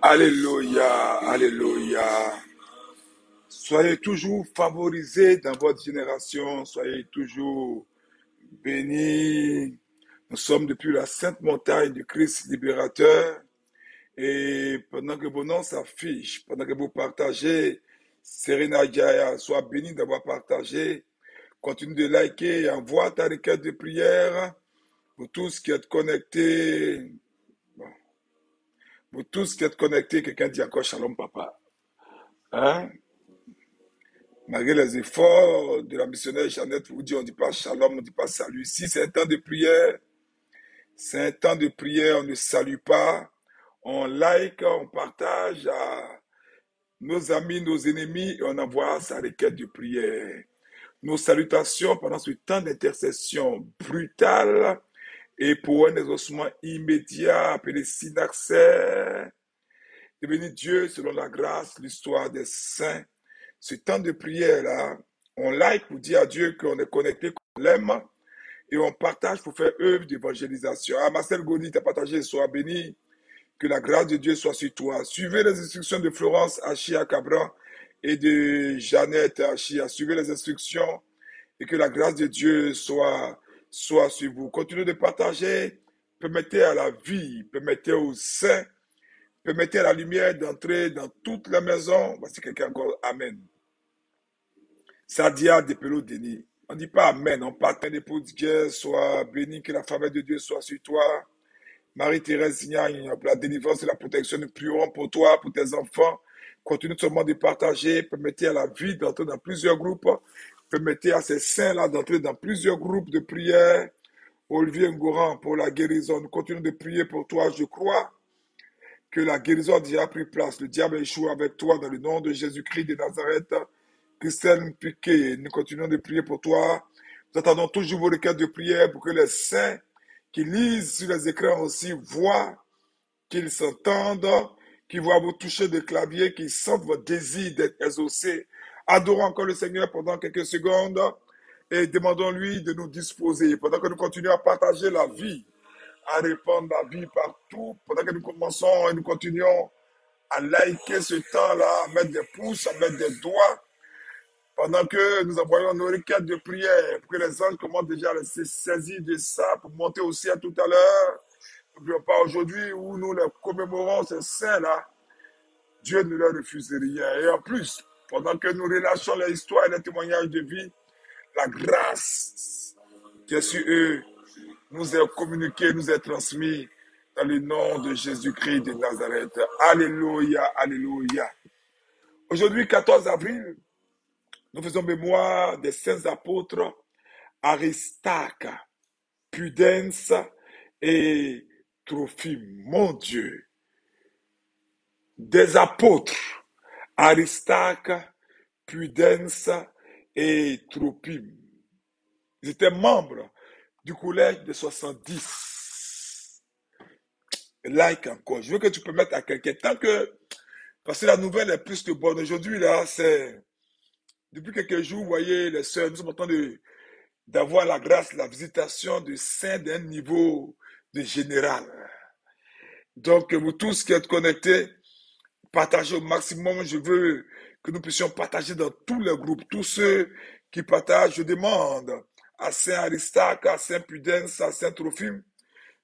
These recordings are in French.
Alléluia, alléluia. Soyez toujours favorisés dans votre génération, soyez toujours bénis. Nous sommes depuis la sainte montagne du Christ libérateur. Et pendant que vos noms s'affichent, pendant que vous partagez, Serena Jaya, sois béni d'avoir partagé. Continue de liker et envoie ta requête de prière. Vous tous qui êtes connectés, quelqu'un dit encore Shalom Papa. Hein? Malgré les efforts de la missionnaire Jeannette, vous dit on ne dit pas Shalom, on ne dit pas salut. Ici, c'est un temps de prière. C'est un temps de prière, on ne salue pas. On like, on partage à nos amis, nos ennemis et on envoie sa requête de prière. Nos salutations pendant ce temps d'intercession brutale et pour un exaucement immédiat appelé synaxaire. Devenu Dieu selon la grâce, l'histoire des saints. Ce temps de prière-là, on like pour dire à Dieu qu'on est connecté, qu'on l'aime et on partage pour faire œuvre d'évangélisation. Ah, Marcel Goni, tu as partagé, sois béni. Que la grâce de Dieu soit sur toi. Suivez les instructions de Florence Achia Cabran et de Jeannette Achia. Suivez les instructions et que la grâce de Dieu soit sur vous. Continuez de partager. Permettez à la vie, permettez aux saints, permettez à la lumière d'entrer dans toute la maison. Voici quelqu'un encore. Amen. Sadia Depelo Denis. On ne dit pas Amen. On parle d'un époux de Dieu. Sois béni, que la faveur de Dieu soit sur toi. Marie-Thérèse Signagne, la délivrance et la protection, nous prions pour toi, pour tes enfants. Continue seulement de partager. Permettez à la vie d'entrer dans plusieurs groupes. Permettez à ces saints-là d'entrer dans plusieurs groupes de prière. Olivier Ngouran, pour la guérison. Nous continuons de prier pour toi. Je crois que la guérison a déjà pris place. Le diable échoue avec toi dans le nom de Jésus-Christ de Nazareth. Christelle Piquet, nous continuons de prier pour toi. Nous attendons toujours vos requêtes de prière pour que les saints qui lisent sur les écrans aussi voient, qu'ils s'entendent, qu'ils voient vous toucher de clavier, qu'ils sentent votre désir d'être exaucé. Adorons encore le Seigneur pendant quelques secondes et demandons-lui de nous disposer. Pendant que nous continuons à partager la vie, à répandre la vie partout, pendant que nous commençons et nous continuons à liker ce temps-là, à mettre des pouces, à mettre des doigts, pendant que nous envoyons nos requêtes de prière, pour que les anges commencent déjà à se saisir de ça, pour monter au ciel tout à l'heure. N'oublions pas aujourd'hui où nous les commémorons, ces saints-là, Dieu ne leur refuse rien. Et en plus, pendant que nous relâchons les histoires et les témoignages de vie, la grâce qui est sur eux nous est communiquée, nous est transmise dans le nom de Jésus-Christ de Nazareth. Alléluia, alléluia. Aujourd'hui, 14 avril, nous faisons mémoire des saints apôtres Aristarque, Pudens et Trophime. Mon Dieu, des apôtres Aristarque, Pudens et Tropime. Ils étaient membres du collège de 70. Like encore. Je veux que tu permettes à quelqu'un, tant que, parce que la nouvelle est plus que bonne. Aujourd'hui, là, c'est, depuis quelques jours, vous voyez, les sœurs, nous sommes en train d'avoir la grâce, la visitation de saints d'un niveau de général. Donc, vous tous qui êtes connectés, partagez au maximum. Je veux que nous puissions partager dans tous les groupes. Tous ceux qui partagent, je demande à Saint Aristarque, à Saint Pudens, à Saint Trophime,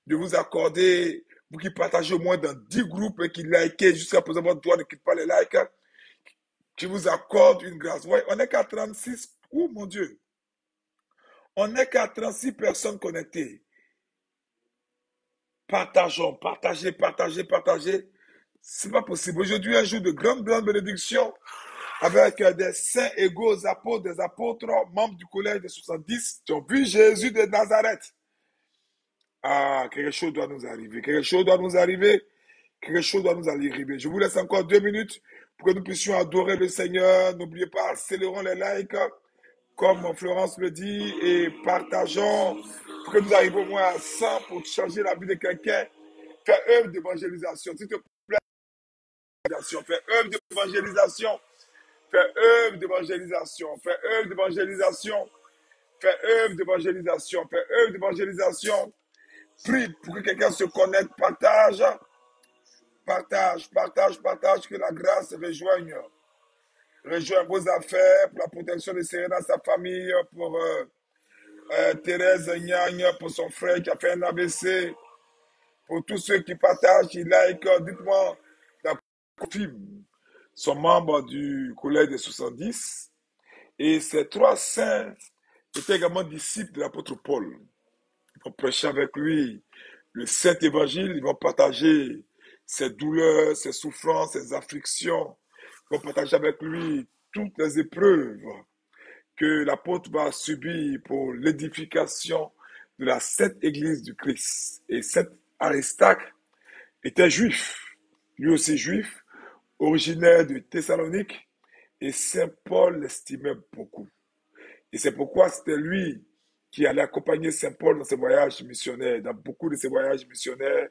de vous accorder, vous qui partagez au moins dans 10 groupes et qui likez jusqu'à présent votre droit ne quitte pas les likes, qui vous accorde une grâce. Ouais, on n'est qu'à 36. Oh mon Dieu. On n'est qu'à 36 personnes connectées. Partageons, partagez, partagez, partagez. C'est pas possible. Aujourd'hui, un jour de grande, grande bénédiction avec des saints égaux apôtres, des apôtres, membres du collège des 70 qui ont vu Jésus de Nazareth. Ah, quelque chose doit nous arriver. Quelque chose doit nous arriver. Quelque chose doit nous arriver. Je vous laisse encore 2 minutes pour que nous puissions adorer le Seigneur. N'oubliez pas, accélérons les likes, comme Florence le dit, et partageons pour que nous arrivions au moins à 100 pour changer la vie de quelqu'un. Fais œuvre d'évangélisation. S'il te plaît, fais œuvre d'évangélisation. Fais œuvre d'évangélisation. Fais œuvre d'évangélisation. Fais œuvre d'évangélisation. Fais œuvre d'évangélisation. Prie pour que quelqu'un se connecte. Partage. Partage, partage, partage. Que la grâce rejoigne. Rejoigne vos affaires pour la protection de Serena, sa famille, pour Thérèse Nyagne, pour son frère qui a fait un AVC. Pour tous ceux qui partagent, qui like, dites-moi, la film sont membres du collège des 70. Et ces 3 saints étaient également disciples de l'apôtre Paul. Ils vont prêcher avec lui le Saint Évangile, ils vont partager ses douleurs, ses souffrances, ses afflictions. Ils vont partager avec lui toutes les épreuves que l'apôtre va subir pour l'édification de la Sainte Église du Christ. Et Saint Aristarque était juif, lui aussi juif, originaire de Thessalonique, et Saint Paul l'estimait beaucoup. Et c'est pourquoi c'était lui qui allait accompagner Saint Paul dans ses voyages missionnaires, dans beaucoup de ses voyages missionnaires.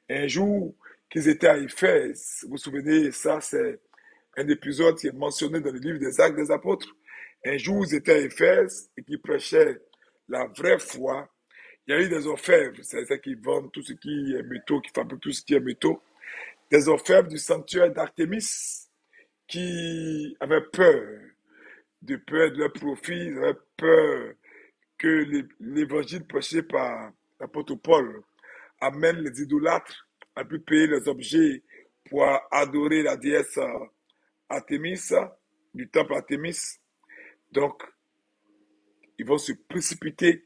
Un jour qu'ils étaient à Éphèse, vous vous souvenez, ça c'est un épisode qui est mentionné dans le livre des Actes des Apôtres. Un jour, ils étaient à Éphèse et qui prêchaient la vraie foi. Il y a eu des orfèvres, c'est-à-dire qui vendent tout ce qui est métaux, qui fabriquent tout ce qui est métaux. Des orfèvres du sanctuaire d'Artémis qui avaient peur de perdre leur profit, ils avaient peur que l'évangile prêché par l'apôtre Paul amène les idolâtres à plus payer les objets pour adorer la déesse Artémis, du temple Artémis. Donc, ils vont se précipiter,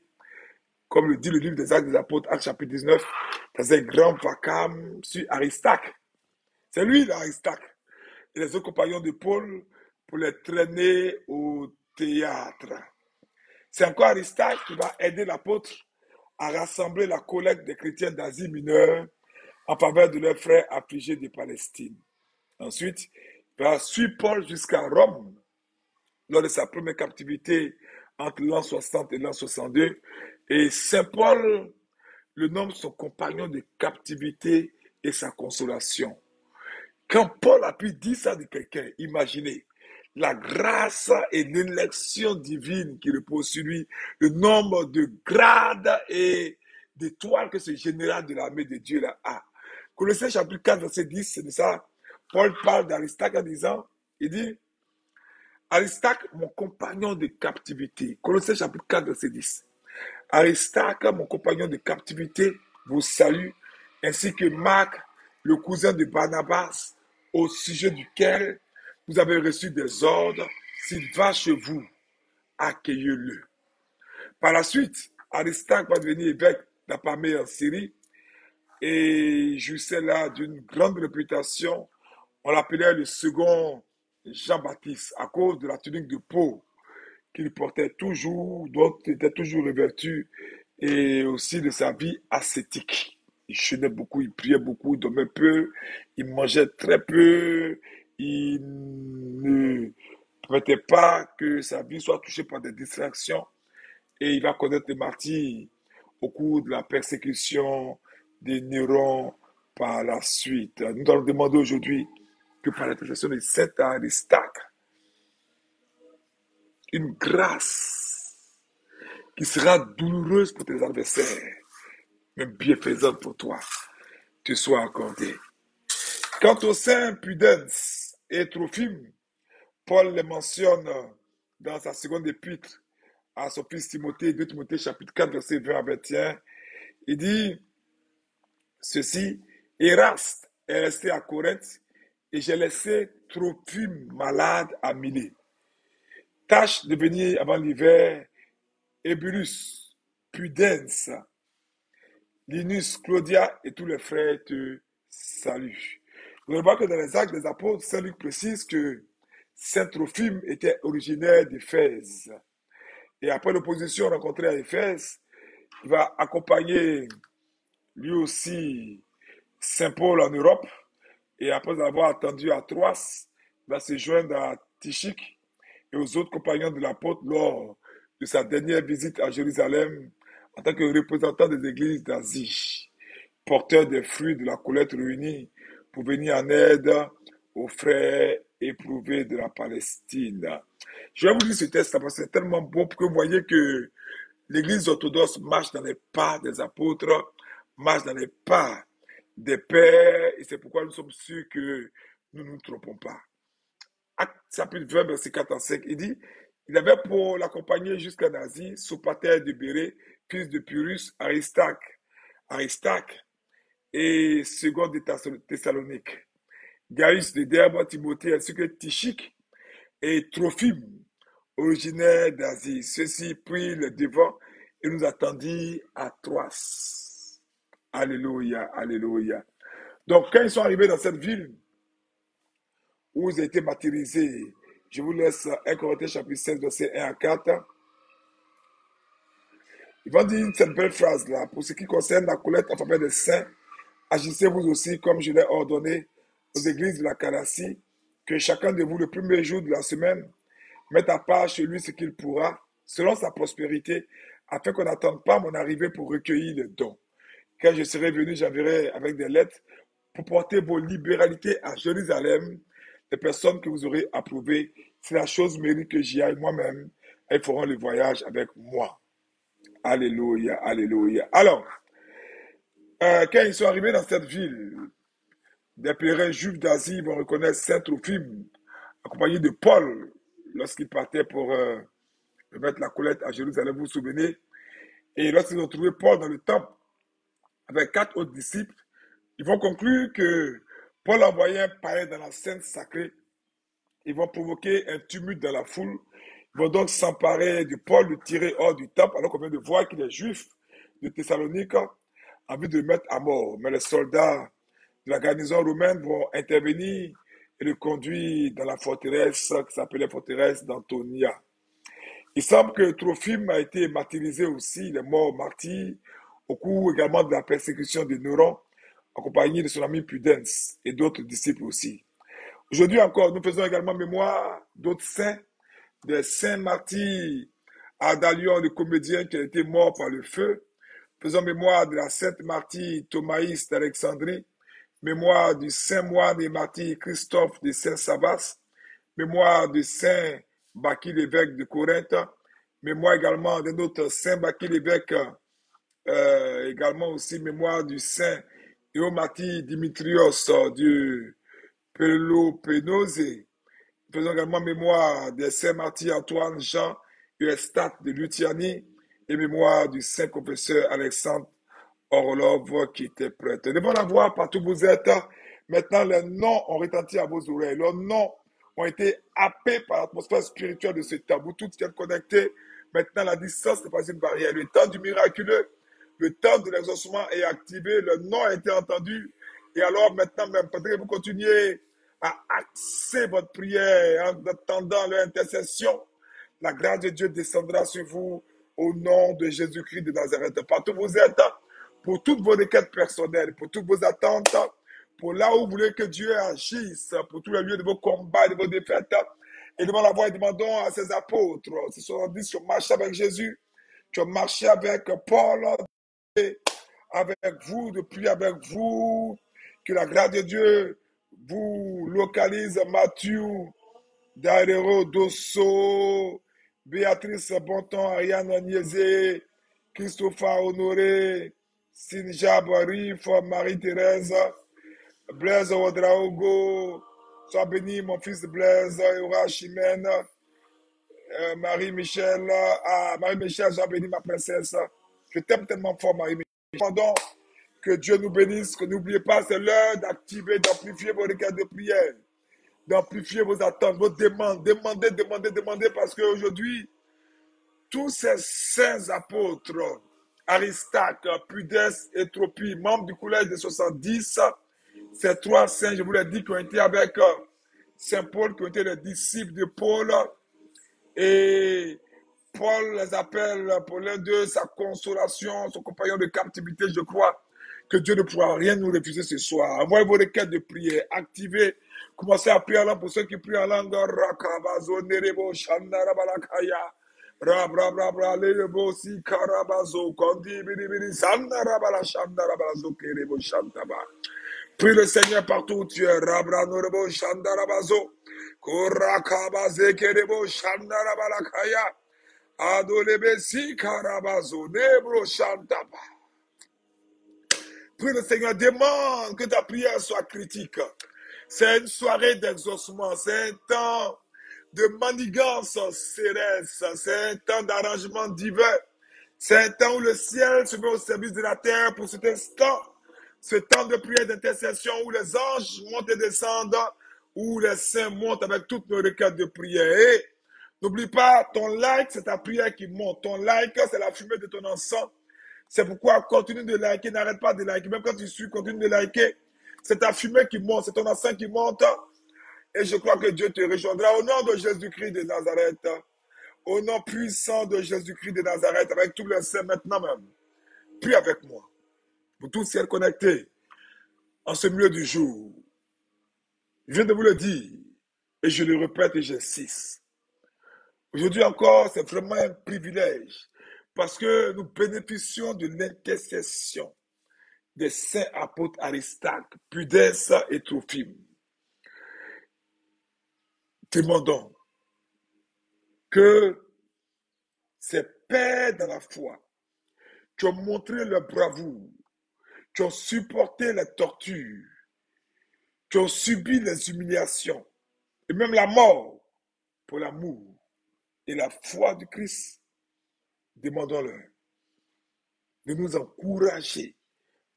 comme le dit le livre des Actes des Apôtres, Actes chapitre 19, dans un grand vacarme sur Aristarque. C'est lui, l'Aristarque. Et les autres compagnons de Paul pour les traîner au théâtre. C'est encore Aristarque qui va aider l'apôtre à rassembler la collecte des chrétiens d'Asie mineure en faveur de leurs frères affligés de Palestine. Ensuite, il va suivre Paul jusqu'à Rome lors de sa première captivité entre l'an 60 et l'an 62. Et Saint Paul le nomme son compagnon de captivité et sa consolation. Quand Paul a pu dire ça de quelqu'un, imaginez la grâce et l'élection divine qui repose sur lui, le nombre de grades et d'étoiles que ce général de l'armée de Dieu là a. Colossiens chapitre 4, verset 10, c'est de ça. Paul parle d'Aristarque en disant, il dit, Aristarque, mon compagnon de captivité. Colossiens chapitre 4, verset 10. Aristarque, mon compagnon de captivité, vous salue, ainsi que Marc, le cousin de Barnabas, au sujet duquel vous avez reçu des ordres. S'il va chez vous, accueillez-le. Par la suite, Aristarque va devenir évêque d'Apamée en Syrie et jouissait là d'une grande réputation. On l'appelait le second Jean-Baptiste à cause de la tunique de peau qu'il portait toujours, dont il était toujours revêtu, et aussi de sa vie ascétique. Il jeûnait beaucoup, il priait beaucoup, il dormait peu, il mangeait très peu, il ne Permettez pas que sa vie soit touchée par des distractions et il va connaître le martyre au cours de la persécution des Néron par la suite. Nous allons demander aujourd'hui que par l'intercession de Saint Aristarque, une grâce qui sera douloureuse pour tes adversaires, mais bienfaisante pour toi, te soit accordée. Quant au saint Pudens et Trophime, Paul les mentionne dans sa seconde épître à son fils Timothée, 2 Timothée chapitre 4, verset 20 à 21. Il dit ceci: Eraste est resté à Corinthe et j'ai laissé Trophime malade à Milet. Tâche de venir avant l'hiver. Ebulus, Pudens, Linus, Claudia et tous les frères te saluent. Vous remarquez que dans les Actes des Apôtres, Saint Luc précise que Saint Trophime était originaire d'Éphèse. Et après l'opposition rencontrée à Éphèse, il va accompagner lui aussi Saint Paul en Europe. Et après avoir attendu à Troas, il va se joindre à Tychique et aux autres compagnons de l'apôtre lors de sa dernière visite à Jérusalem en tant que représentant des églises d'Asie, porteur des fruits de la collecte réunie pour venir en aide aux frères éprouvés de la Palestine. Je vais vous lire ce texte parce que c'est tellement bon pour que vous voyez que l'église orthodoxe marche dans les pas des apôtres, marche dans les pas des pères, et c'est pourquoi nous sommes sûrs que nous ne nous trompons pas. Acte chapitre 20, verset 4 à 5, il dit: il avait pour l'accompagner jusqu'en Asie Sopater de Bérée, fils de Pyrrhus, Aristarque et second de Thessalonique, Gaius de Derbe, Timothée, ainsi que Tychique et Trophime, originaire d'Asie. Ceux-ci prirent le devant et nous attendirent à Troas. Alléluia, alléluia. Donc, quand ils sont arrivés dans cette ville où ils ont été martyrisés, je vous laisse 1 Corinthiens chapitre 16, verset 1 à 4. Ils vont dire cette belle phrase-là: pour ce qui concerne la collecte en faveur des saints, agissez vous aussi comme je l'ai ordonné aux églises de la Galatie, que chacun de vous, le premier jour de la semaine, mette à part chez lui ce qu'il pourra, selon sa prospérité, afin qu'on n'attende pas mon arrivée pour recueillir le don. Quand je serai venu, j'enverrai avec des lettres pour porter vos libéralités à Jérusalem, les personnes que vous aurez approuvées. Si la chose mérite que j'y aille moi-même, elles feront le voyage avec moi. Alléluia, alléluia. Alors, quand ils sont arrivés dans cette ville, des pèlerins juifs d'Asie vont reconnaître Saint Trophime, accompagné de Paul, lorsqu'il partait pour remettre la collecte à Jérusalem, vous vous souvenez. Et lorsqu'ils ont trouvé Paul dans le temple, avec 4 autres disciples, ils vont conclure que Paul envoyait un païen dans la scène sacrée. Ils vont provoquer un tumulte dans la foule. Ils vont donc s'emparer de Paul, le tirer hors du temple, alors qu'on vient de voir qu'il est juif de Thessalonique, en vue de le mettre à mort. Mais les soldats de la garnison romaine vont intervenir et le conduire dans la forteresse qui s'appelait forteresse d'Antonia. Il semble que Trophime a été martyrisé aussi, il est mort martyr au cours également de la persécution de Néron, accompagné de son ami Pudens et d'autres disciples aussi. Aujourd'hui encore, nous faisons également mémoire d'autres saints, des saints martyrs Ardalion, le comédien qui a été mort par le feu. Faisons mémoire de la sainte martyre Thomaïs d'Alexandrie, mémoire du saint moine et martyr Christophe de Saint-Sabas, mémoire du saint Baki l'évêque de Corinthe, mémoire également de notre saint Baki l'évêque, également aussi mémoire du saint Eomatie Dimitrios du Peloponnèse. Faisons également mémoire des saints martyrs Antoine, Jean et Euestate de Luthianie et mémoire du saint confesseur Alexandre Orlov qui était prêtre. Nous devons la voir partout où vous êtes. Maintenant, les noms ont retenti à vos oreilles. Leurs noms ont été happés par l'atmosphère spirituelle de ce temps. Vous tous qui êtes connectés, maintenant la distance n'est pas une barrière. Le temps du miraculeux, le temps de l'exaucement est activé. Le nom a été entendu. Et alors maintenant même, peut-être que vous continuez à axer votre prière en attendant leur intercession. La grâce de Dieu descendra sur vous au nom de Jésus-Christ de Nazareth. Partout où vous êtes, pour toutes vos requêtes personnelles, pour toutes vos attentes, pour là où vous voulez que Dieu agisse, pour tous les lieux de vos combats, de vos défaites, Et devant la voix, demandons à ses apôtres, ce sont dit, tu as marché avec Jésus, tu as marché avec Paul, avec vous, de prier avec vous, que la grâce de Dieu vous localise, Mathieu, Darero, Dosso, Béatrice Bonton, Ariane Niezé, Christopher Honoré, Sinja Barif, Marie-Thérèse, Blaise Ouadraogo, sois béni, mon fils Blaise, Eura Chimène, Marie-Michel, Marie-Michel, sois béni, ma princesse. Je t'aime tellement fort, Marie-Michel. Pendant que Dieu nous bénisse, que n'oubliez pas, c'est l'heure d'activer, d'amplifier vos requêtes de prière, d'amplifier vos attentes, vos demandes. Demandez, parce qu'aujourd'hui, tous ces saints apôtres, Aristarque, Pudès et Tropie, membres du collège des 70, ces trois saints, je vous l'ai dit, qui ont été avec Saint Paul, qui ont été les disciples de Paul, et Paul les appelle pour l'un d'eux sa consolation, son compagnon de captivité. Je crois que Dieu ne pourra rien nous refuser ce soir. Envoyez vos requêtes de prière, activez, commencez à prier en langue pour ceux qui prient en langue. Rakabazo, Nerebo, Shandarabalakaya, Rabrabra, Lerebo, Si, Karabazo, Kondi, Biri, Sandarabala, Shandarabazo, Kerebo, Shantaba. Prie le Seigneur partout où tu es. Rabra, Norebo, Shandarabazo, Korakabaze, Kerebo, Shandarabalakaya. Adolebe si karabazo, nebro chantaba. Prie le Seigneur, demande que ta prière soit critique. C'est une soirée d'exaucement, c'est un temps de manigance céleste, c'est un temps d'arrangement divin, c'est un temps où le ciel se met au service de la terre pour cet instant, ce temps de prière d'intercession où les anges montent et descendent, où les saints montent avec toutes nos requêtes de prière. Et n'oublie pas, ton like, c'est ta prière qui monte. Ton like, c'est la fumée de ton encens. C'est pourquoi continue de liker, n'arrête pas de liker. Même quand tu suis, continue de liker. C'est ta fumée qui monte, c'est ton encens qui monte. Et je crois que Dieu te rejoindra au nom de Jésus-Christ de Nazareth. Au nom puissant de Jésus-Christ de Nazareth, avec tous les saints maintenant même. Prie avec moi. Pour tous ciel connectés en ce milieu du jour. Je viens de vous le dire. Et je le répète et j'insiste. Aujourd'hui encore, c'est vraiment un privilège parce que nous bénéficions de l'intercession des saints apôtres Aristarque, Pudès et Trophime. Demandons que ces pères dans la foi qui ont montré leur bravoure, qui ont supporté les tortures, qui ont subi les humiliations et même la mort pour l'amour et la foi du Christ, demandons-leur de nous encourager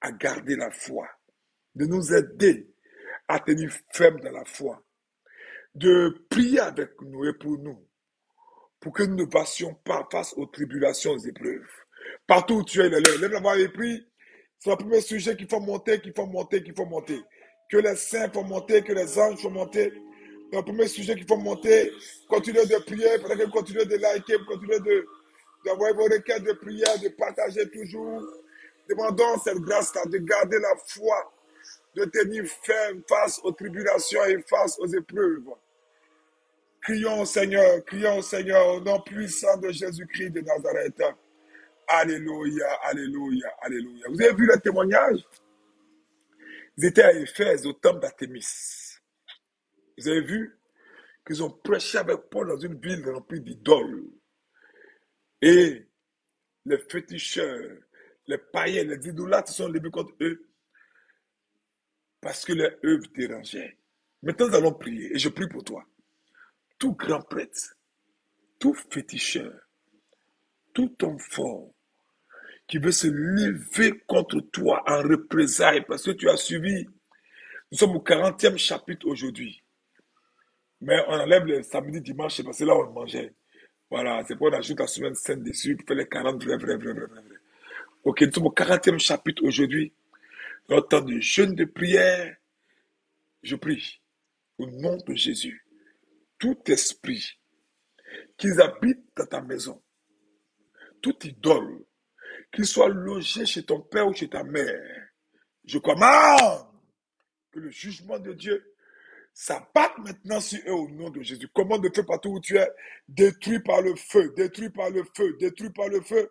à garder la foi, de nous aider à tenir ferme dans la foi, de prier avec nous et pour nous, pour que nous ne passions pas face aux tribulations, aux épreuves. Partout où tu es, lève la voix et prie. C'est le premier sujet qu'il faut monter, qu'il faut monter, qu'il faut monter. Que les saints font monter, que les anges font monter. C'est le premier sujet qu'il faut monter. Continuez de prier, peut-être que continuez de liker, continuez d'envoyer vos requêtes de prière, de partager toujours. Demandons cette grâce-là, de garder la foi, de tenir ferme face aux tribulations et face aux épreuves. Crions au Seigneur, au nom puissant de Jésus-Christ de Nazareth. Alléluia, alléluia, alléluia. Vous avez vu le témoignage? Ils étaient à Éphèse, au temple d'Artémis. Vous avez vu qu'ils ont prêché avec Paul dans une ville remplie d'idoles. Et les féticheurs, les païens, les idolâtres sont levés contre eux parce que leurs œuvres dérangeaient. Maintenant, nous allons prier et je prie pour toi. Tout grand prêtre, tout féticheur, tout homme fort qui veut se lever contre toi en représailles parce que tu as suivi. Nous sommes au 40e chapitre aujourd'hui. Mais on enlève le samedi, dimanche, parce que là on mangeait. Voilà, c'est pour on ajoute la semaine sainte dessus pour faire les 40 vrais. Ok, nous sommes au 40e chapitre aujourd'hui. Dans le temps de jeûne de prière, je prie au nom de Jésus. Tout esprit qui habite dans ta maison, toute idole, qu'il soit logé chez ton père ou chez ta mère, je commande que le jugement de Dieu s'abattent maintenant sur eux au nom de Jésus. Commande de feu partout où tu es, détruit par le feu, détruit par le feu, détruit par le feu.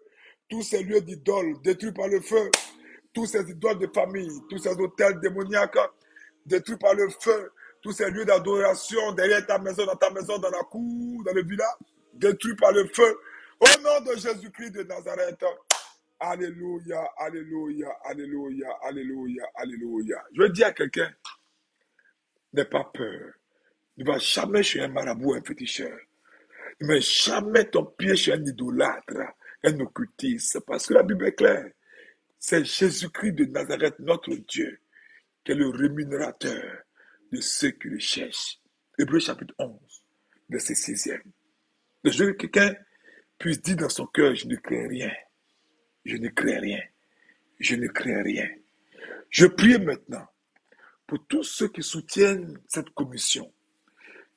Tous ces lieux d'idoles, détruits par le feu. Tous ces idoles de famille, tous ces hôtels démoniaques, détruits par le feu. Tous ces lieux d'adoration derrière ta maison, dans ta maison, dans la cour, dans le village, détruits par le feu. Au nom de Jésus-Christ de Nazareth. Alléluia, alléluia, alléluia, alléluia, alléluia. Je veux dire à quelqu'un, n'aie pas peur. Ne va jamais chez un marabout, un féticheur. Ne mets jamais ton pied chez un idolâtre, un occultiste, parce que la Bible est claire. C'est Jésus-Christ de Nazareth, notre Dieu, qui est le rémunérateur de ceux qui le cherchent. Hébreux chapitre 11, verset 6e. Je veux que quelqu'un puisse dire dans son cœur, je ne crains rien, je ne crains rien, je ne crains rien. Je prie maintenant pour tous ceux qui soutiennent cette commission,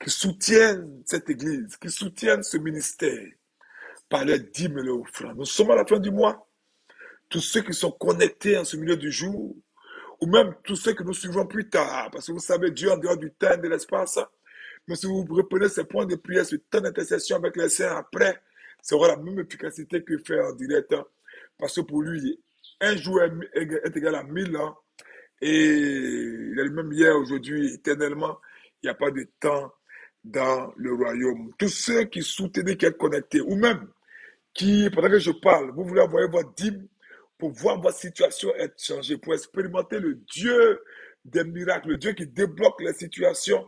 qui soutiennent cette église, qui soutiennent ce ministère par les dîmes et les offrandes. Nous sommes à la fin du mois. Tous ceux qui sont connectés en ce milieu du jour, ou même tous ceux que nous suivrons plus tard, parce que vous savez, Dieu en dehors du temps et de l'espace, mais si vous reprenez ces points de prière, ce temps d'intercession avec les saints après, ça aura la même efficacité que faire en direct, parce que pour lui, un jour est égal à 1000 ans, et il est le même hier, aujourd'hui, éternellement, il n'y a pas de temps dans le royaume. Tous ceux qui soutenaient qui sont connectés, ou même qui, pendant que je parle, vous voulez envoyer votre dîme pour voir votre situation être changée, pour expérimenter le Dieu des miracles, le Dieu qui débloque les situations.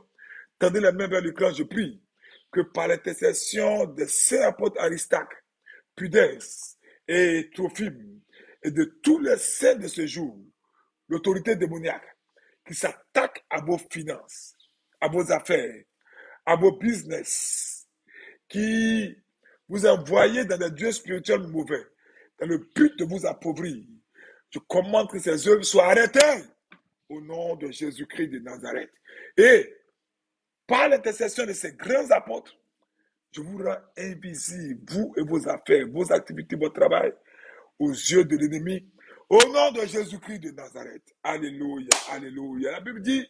Tendez la main vers l'écran, je prie que par l'intercession des saints apôtres Aristarque, Pudens et Trophime et de tous les saints de ce jour, l'autorité démoniaque qui s'attaque à vos finances, à vos affaires, à vos business, qui vous envoyez dans des dieux spirituels mauvais, dans le but de vous appauvrir. Je commande que ces œuvres soient arrêtées au nom de Jésus-Christ de Nazareth. Et par l'intercession de ces grands apôtres, je vous rends invisible, vous et vos affaires, vos activités, votre travail, aux yeux de l'ennemi, au nom de Jésus-Christ de Nazareth. Alléluia, alléluia. La Bible dit,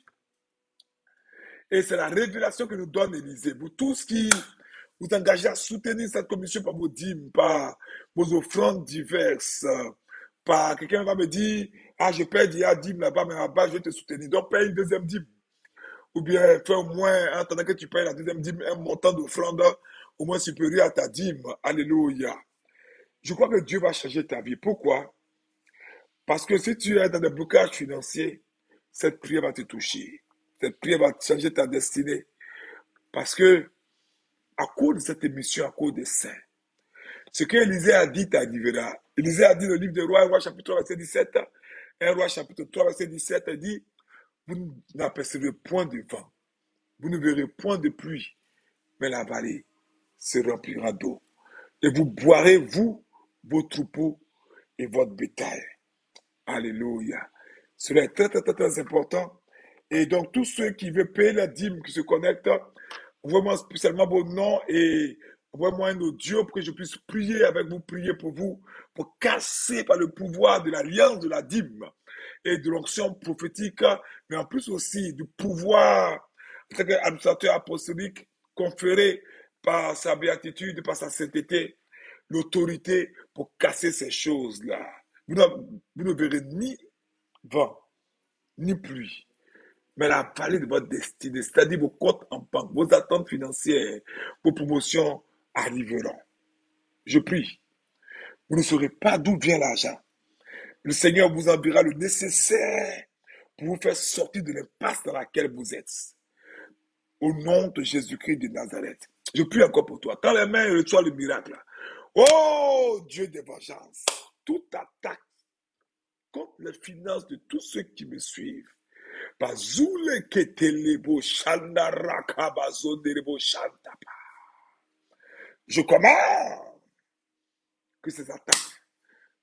et c'est la révélation que nous donne Élisée, vous tous qui vous engagez à soutenir cette commission par vos dîmes, par vos offrandes diverses, par quelqu'un va me dire, ah, je paie déjà dîme là-bas, mais là-bas, je vais te soutenir. Donc, paye une deuxième dîme. Ou bien, fais au moins, en attendant que tu payes la deuxième dîme, un montant d'offrande au moins supérieur à ta dîme. Alléluia. Je crois que Dieu va changer ta vie. Pourquoi? Parce que si tu es dans des blocages financiers, cette prière va te toucher. Cette prière va changer ta destinée. Parce que, à cause de cette émission, à cause des saints, ce que Élisée a dit t'arrivera. Élisée a dit dans le livre des Rois, 1 Roi chapitre 3, verset 17, 1 Roi chapitre 3, verset 17, il dit, vous n'apercevrez point de vent, vous ne verrez point de pluie, mais la vallée se remplira d'eau. Et vous boirez, vous, vos troupeaux et votre bétail. Alléluia. Cela est très, très, très, très important. Et donc, tous ceux qui veulent payer la dîme, qui se connectent, envoyez-moi spécialement vos noms et envoyez-moi un audio pour que je puisse prier avec vous, prier pour vous, pour casser par le pouvoir de l'alliance de la dîme et de l'onction prophétique, mais en plus aussi du pouvoir en tant qu'administrateur apostolique conféré par sa béatitude, par sa sainteté, l'autorité pour casser ces choses-là. Vous ne verrez ni vent, ni pluie, mais la vallée de votre destinée, c'est-à-dire vos comptes en banque, vos attentes financières, vos promotions arriveront. Je prie. Vous ne saurez pas d'où vient l'argent. Le Seigneur vous enverra le nécessaire pour vous faire sortir de l'impasse dans laquelle vous êtes. Au nom de Jésus-Christ de Nazareth. Je prie encore pour toi. Quand les mains reçoivent le miracle, oh Dieu des vengeances, toute attaque contre les finances de tous ceux qui me suivent, Bazule ketelebo shandaraka bazonderebo shantapa. Je commande que ces attaques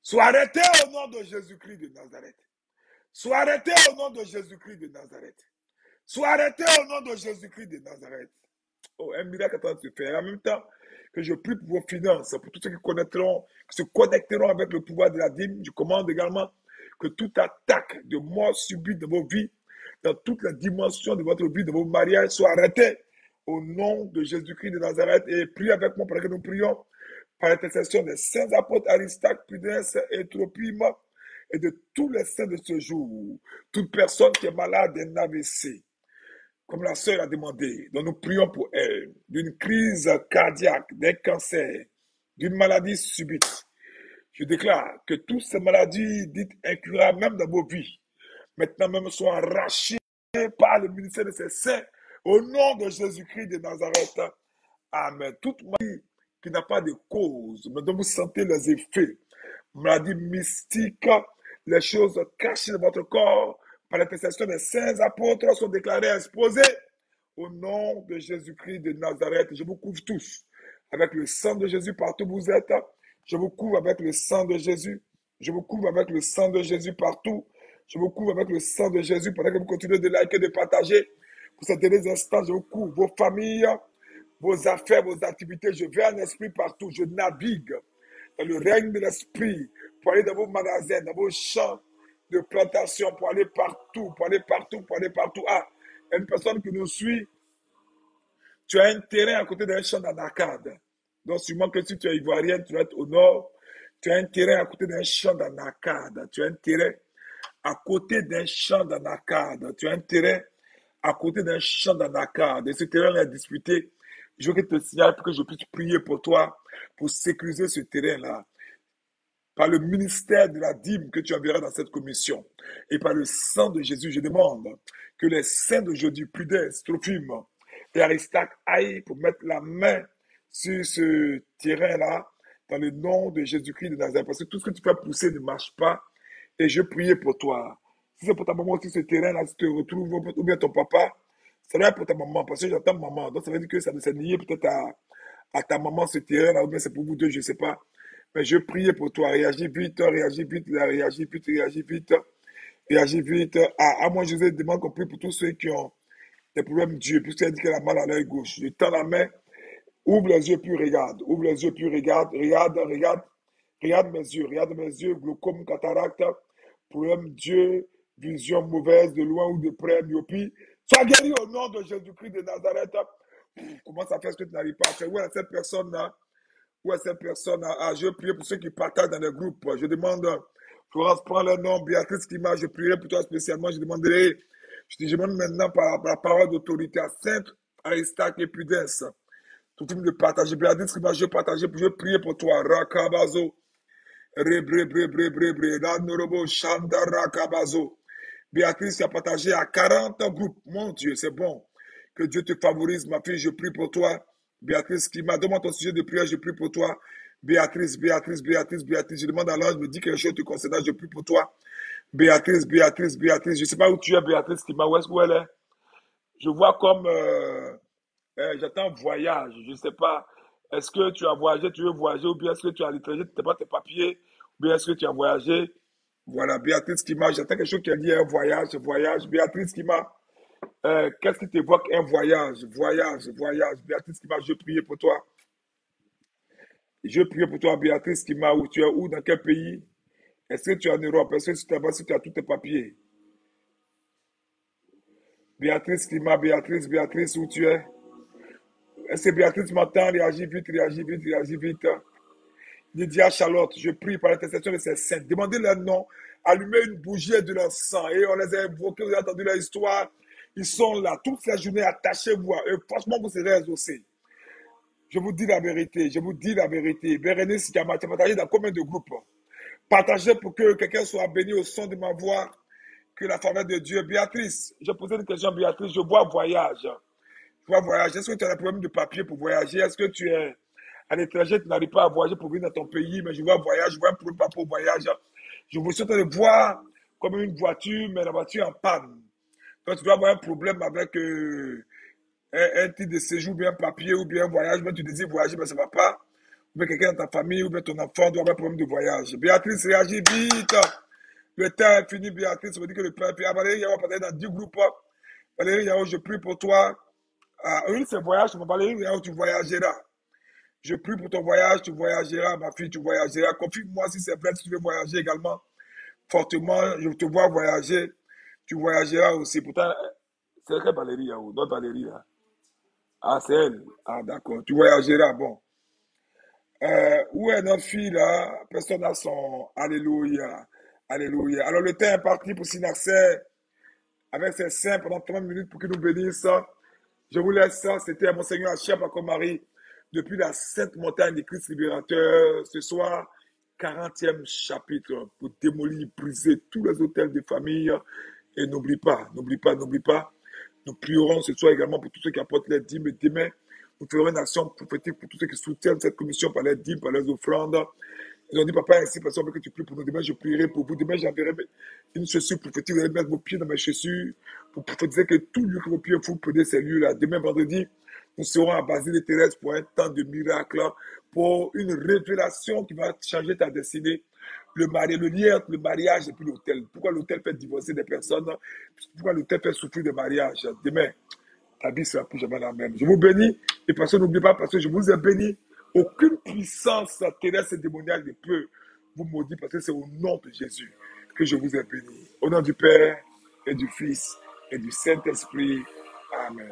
soient arrêtées au nom de Jésus-Christ de Nazareth. Soient arrêtées au nom de Jésus-Christ de Nazareth. Soient arrêtées au nom de Jésus-Christ de Nazareth. Oh, un miracle est en train de se faire. En même temps que je prie pour vos finances, pour tous ceux qui se connecteront avec le pouvoir de la dîme, je commande également que toute attaque de mort subite dans vos vies dans toutes les dimensions de votre vie, de vos mariages, soient arrêtés. Au nom de Jésus-Christ de Nazareth, et prie avec moi pendant que nous prions par l'intercession des saints apôtres Aristarque, Pudens et Tropime et de tous les saints de ce jour. Toute personne qui est malade d'un AVC, comme la sœur a demandé, dont nous prions pour elle, d'une crise cardiaque, d'un cancer, d'une maladie subite. Je déclare que toutes ces maladies dites incurables, même dans vos vies, maintenant même soient arrachées par le ministère de ces saints, au nom de Jésus-Christ de Nazareth. Amen. Toute maladie qui n'a pas de cause, mais dont vous sentez les effets, maladie mystique, les choses cachées de votre corps, par l'intercession des saints apôtres, sont déclarées exposées. Au nom de Jésus-Christ de Nazareth, je vous couvre tous avec le sang de Jésus partout où vous êtes. Je vous couvre avec le sang de Jésus. Je vous couvre avec le sang de Jésus partout. Je vous couvre avec le sang de Jésus pendant que vous continuez de liker, de partager. Pour ces derniers instants, je vous couvre vos familles, vos affaires, vos activités. Je vais en esprit partout. Je navigue dans le règne de l'esprit pour aller dans vos magasins, dans vos champs de plantation, pour aller partout, pour aller partout, pour aller partout. Ah, il y a une personne qui nous suit. Tu as un terrain à côté d'un champ d'anacade. Donc, sûrement que si tu es ivoirienne, tu vas être au nord. Tu as un terrain à côté d'un champ d'anacade. Tu as un terrain à côté d'un champ d'anacade. Tu as un terrain à côté d'un champ d'anacade. Et ce terrain est disputé. Je veux que tu te signales pour que je puisse prier pour toi, pour sécuriser ce terrain-là par le ministère de la dîme que tu enverras dans cette commission. Et par le sang de Jésus, je demande que les saints d'aujourd'hui, Pudens, Trophime et Aristarque, aillent pour mettre la main sur ce terrain-là, dans le nom de Jésus-Christ de Nazareth. Parce que tout ce que tu fais pousser ne marche pas. Et je priais pour toi. Si c'est pour ta maman aussi, ce terrain-là, si tu te retrouves, ou bien ton papa, ça doit être pour ta maman. Parce que j'entends maman. Donc ça veut dire que ça s'est lié peut-être à ta maman, ce terrain-là, ou bien c'est pour vous deux, je ne sais pas. Mais je priais pour toi. Réagis vite, réagis vite, réagis vite, réagis vite, réagis vite. À moi, José, demande qu'on prie pour tous ceux qui ont des problèmes Dieu, puisqu'il a dit qu'elle a mal à l'œil gauche. Je tends la main, ouvre les yeux, puis regarde. Ouvre les yeux, puis regarde. Regarde, regarde. Regarde mes yeux, glaucome, cataracte, problème Dieu, vision mauvaise de loin ou de près, myopie. Sois guéri au nom de Jésus-Christ de Nazareth. Comment ça fait ce que tu n'arrives pas à faire? Où est cette personne-là? Où est cette personne? Je prie pour ceux qui partagent dans les groupes. Je demande, Florence, prends le nom, Béatrice Klima, je prierai pour toi spécialement. Je te demande maintenant par la parole d'autorité à Sainte Aristarque et Pudens. Tout le monde de partager. Béatrice Klima, je prie pour toi. Rakabazo. Rebre, bre, bre, bre, bre. Norobo, Shanda, Rakabazo. Béatrice, tu as partagé à 40 groupes. Mon Dieu, c'est bon. Que Dieu te favorise, ma fille, je prie pour toi. Béatrice, qui m'a demandé ton sujet de prière, je prie pour toi. Béatrice, Béatrice, Béatrice, Béatrice, je demande à l'ange, me dit quelque chose te concernant, je prie pour toi. Béatrice, Béatrice, Béatrice, je ne sais pas où tu es, Béatrice, qui m'a, où est-ce qu'elle est? Je vois comme, j'attends voyage, je ne sais pas. Est-ce que tu as voyagé, tu veux voyager, ou bien est-ce que tu es à l'étranger, tu n'as pas tes papiers, ou bien est-ce que tu as voyagé? Voilà, Béatrice qui m'a, j'attends quelque chose qui a dit un voyage, voyage. Béatrice qui m'a, qu'est-ce qui t'évoque un voyage, voyage, voyage. Béatrice qui m'a, je prie pour toi. Je prie pour toi, Béatrice qui m'a, où tu es, où, dans quel pays? Est-ce que tu es en Europe? Est-ce que tu es si tu as tous tes papiers? Béatrice qui m'a, Béatrice, Béatrice, où tu es? Est-ce que Béatrice m'entend? Réagis vite, réagis vite, réagis vite. Lydia Charlotte, je prie par l'intercession de ces saints. Demandez leur nom, allumez une bougie et de l'encens. Et on les a évoqués, vous avez entendu leur histoire. Ils sont là, toute la journée, attachez-vous à eux. Franchement, vous serez exaucés. Je vous dis la vérité, je vous dis la vérité. Bérénice Kama, tu as partagé dans combien de groupes? Partagez pour que quelqu'un soit béni au son de ma voix, que la faveur de Dieu. Béatrice, je posais une question, Béatrice, je vois voyage. Je vois voyage. Est-ce que tu as un problème de papier pour voyager? Est-ce que tu es à l'étranger, tu n'arrives pas à voyager pour venir dans ton pays, mais je vois voyage, je vois un problème pas pour voyage. Je vous souhaite de voir comme une voiture, mais la voiture en panne. Donc tu dois avoir un problème avec un titre de séjour, bien un papier ou bien un voyage, mais tu désires voyager, mais ça ne va pas. Ou bien quelqu'un dans ta famille, ou bien ton enfant doit avoir un problème de voyage. Béatrice, réagis vite. Le temps est fini, Béatrice. Ça veut dire que le temps est fini. Valérie Yao, peut-être dans 10 groupes. Valérie Yao, je prie pour toi. Oui, c'est voyage, mais Valérie Yao, tu voyageras. Je prie pour ton voyage, tu voyageras, ma fille, tu voyageras. Confirme-moi si c'est vrai, si tu veux voyager également. Fortement, je te vois voyager. Tu voyageras aussi. Pourtant, c'est quelle Valérie, là, notre Valérie, là? Ah, c'est elle. Ah, d'accord. Tu voyageras, bon. Où est notre fille, là? Personne n'a son Alléluia. Alléluia. Alors, le temps est parti pour Synaxer avec ses saints pendant 30 minutes pour qu'il nous bénisse. Je vous laisse ça. C'était Monseigneur Achia Marie depuis la Sainte Montagne du Christ Libérateur. Ce soir, 40e chapitre pour démolir, briser tous les hôtels de famille. Et n'oublie pas, n'oublie pas, n'oublie pas. Nous prierons ce soir également pour tous ceux qui apportent les dîmes. Et demain, nous ferons une action prophétique pour tous ceux qui soutiennent cette commission par les dîmes, par les offrandes. Ils ont dit, papa, ainsi, personne veut que tu pries pour nous. Demain, je prierai pour vous. Demain, j'enverrai une chaussure prophétique. Vous allez mettre vos pieds dans mes chaussures pour prophétiser que tout lieu que vos pieds vous prenez ces lieux-là. Demain, vendredi, nous serons à Basile Thérèse pour un temps de miracle, pour une révélation qui va changer ta destinée. Le lien entre le mariage et puis l'hôtel. Pourquoi l'hôtel fait divorcer des personnes? Pourquoi l'hôtel fait souffrir des mariages? Demain, ta vie sera plus jamais la même. Je vous bénis. Et parce que n'oubliez pas, parce que je vous ai béni, aucune puissance terrestre et démoniaque ne peut vous maudire parce que c'est au nom de Jésus que je vous ai béni. Au nom du Père et du Fils et du Saint-Esprit. Amen.